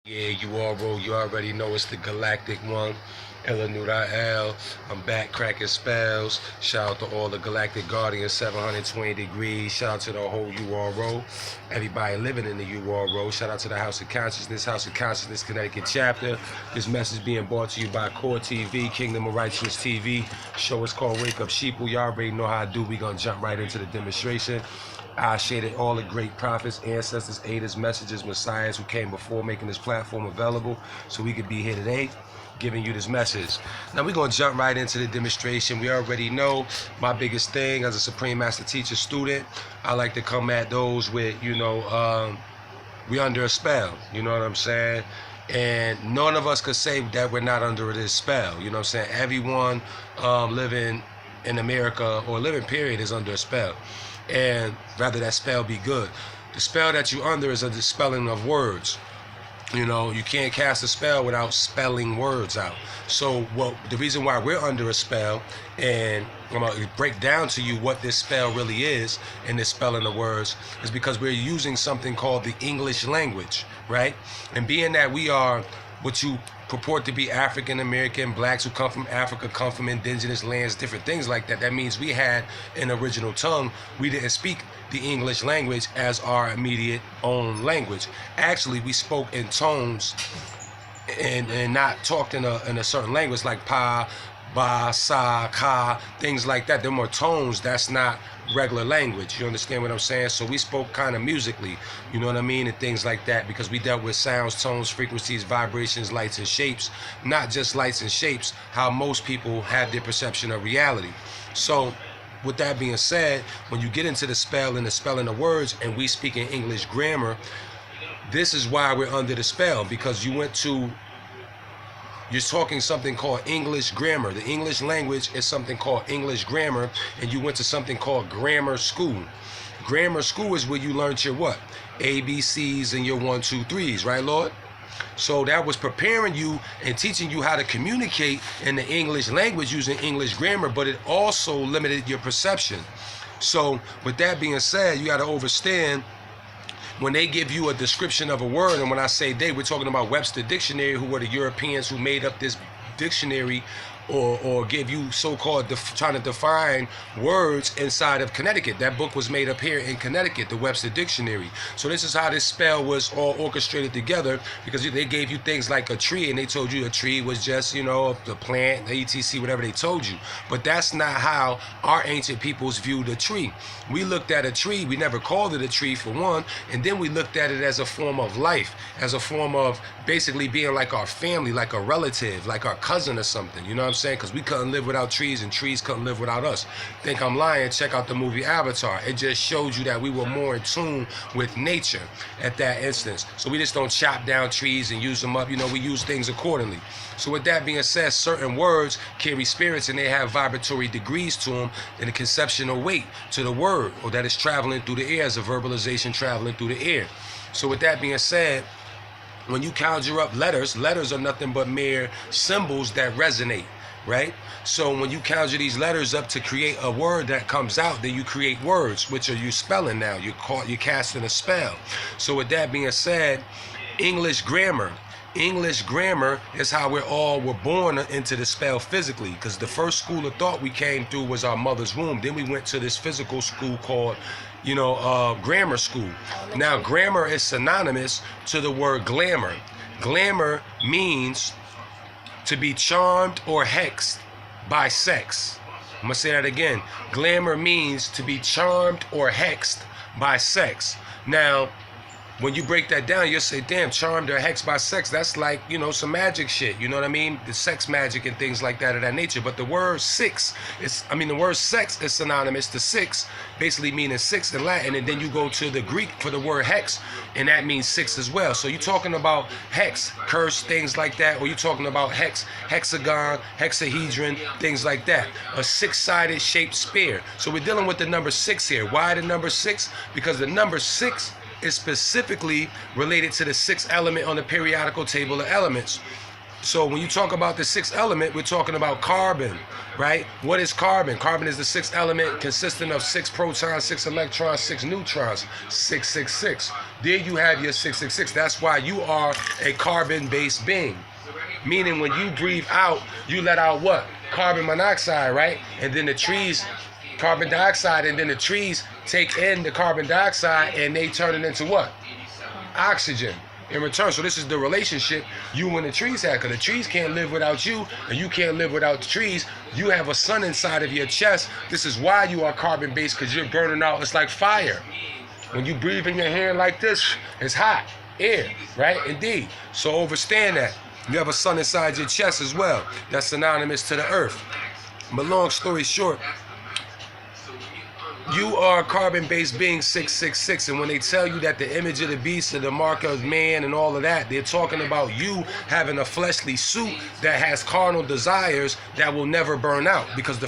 Yeah, you already know it's the Galactic one. Elanuda L. I'm back cracking spells. Shout out to all the Galactic Guardians, 720 degrees. Shout out to the whole URO. Everybody living in the URO. Shout out to the House of Consciousness Connecticut chapter. This message being brought to you by Core TV, Kingdom of Righteousness TV. Show is called Wake Up Sheeple. Y'all already know how I do. We gonna jump right into the demonstration. I shaded all the great prophets, ancestors, aiders, messengers, messiahs who came before, making this platform available so we could be here today giving you this message. Now we're going to jump right into the demonstration. We already know my biggest thing as a Supreme Master Teacher student. I like to come at those with, we under a spell. You know what I'm saying? And none of us could say that we're not under this spell. You know what I'm saying? Everyone living in America or living period is under a spell. And rather that spell be good. The spell that you under is a spelling of words. You know, you can't cast a spell without spelling words out. So the reason why we're under a spell, and I'm going to break down to you what this spell really is and this spelling of words, is because we're using something called the English language, right? And being that we are what you purport to be African American, blacks who come from Africa, come from indigenous lands, different things like that. That means we had an original tongue. We didn't speak the English language as our immediate own language. Actually, we spoke in tones and not talked in a certain language like pa, ba, sa, ka, things like that. They're more tones. That's not regular language. You understand what I'm saying? So we spoke kind of musically, you know what I mean, and things like that, because we dealt with sounds, tones, frequencies, vibrations, lights, and shapes. Not just lights and shapes, how most people have their perception of reality. So with that being said, when you get into the spell and the spelling of words, and we speak in English grammar, this is why we're under the spell, because you're talking something called English grammar. The English language is something called English grammar, and you went to something called grammar school. Grammar school is where you learned your what? ABCs and your 1, 2, 3s, right, Lord? So that was preparing you and teaching you how to communicate in the English language using English grammar, but it also limited your perception. So with that being said, you got to understand, when they give you a description of a word, and when I say they, we're talking about Webster Dictionary, who were the Europeans who made up this dictionary, or give you so-called trying to define words inside of Connecticut. That book was made up here in Connecticut, the Webster Dictionary. So this is how this spell was all orchestrated together, because they gave you things like a tree, and they told you a tree was just, the plant, the etc, whatever they told you. But that's not how our ancient peoples viewed a tree. We looked at a tree, we never called it a tree for one, and then we looked at it as a form of life, as a form of basically being like our family, like a relative, like our cousin or something. You know what I'm saying? Because we couldn't live without trees, and trees couldn't live without us. Think I'm lying? Check out the movie Avatar. It just showed you that we were more in tune with nature at that instance. So we just don't chop down trees and use them up. We use things accordingly. So with that being said, certain words carry spirits, and they have vibratory degrees to them, and a conceptual weight to the word, or that is traveling through the air, as a verbalization traveling through the air. So with that being said, when you conjure up letters are nothing but mere symbols that resonate, right? So when you conjure these letters up to create a word that comes out, then you create words, which are you spelling now. You're casting a spell. So with that being said, English grammar is how we're born into the spell physically, because the first school of thought we came through was our mother's womb. Then we went to this physical school called grammar school. Now, grammar is synonymous to the word glamour. Glamour means to be charmed or hexed by sex. I'm gonna say that again. Glamour means to be charmed or hexed by sex. Now, when you break that down, you'll say, damn, charmed or hexed by sex, that's like, some magic shit, you know what I mean? The sex magic and things like that of that nature. But the word sex is synonymous to six, basically meaning six in Latin, and then you go to the Greek for the word hex, and that means six as well. So you're talking about hex, curse, things like that, or you're talking about hex, hexagon, hexahedron, things like that. A six-sided shaped spear. So we're dealing with the number 6 here. Why the number 6? Because the number 6 is specifically related to the 6th element on the periodical table of elements. So when you talk about the sixth element, we're talking about carbon, right? What is carbon? Carbon is the sixth element consisting of 6 protons, 6 electrons, 6 neutrons, 666. There you have your 666. That's why you are a carbon-based being. Meaning when you breathe out, you let out what? Carbon monoxide, right? And then the trees, carbon dioxide, and then the trees take in the carbon dioxide and they turn it into what? Oxygen in return. So this is the relationship you and the trees have, because the trees can't live without you and you can't live without the trees. You have a sun inside of your chest. This is why you are carbon based, because you're burning out. It's like fire. When you breathe in your hand like this, it's hot air, right? Indeed. So understand that you have a sun inside your chest as well. That's synonymous to the earth. But long story short, you are a carbon-based being 666, and when they tell you that the image of the beast and the mark of man and all of that, they're talking about you having a fleshly suit that has carnal desires that will never burn out, because the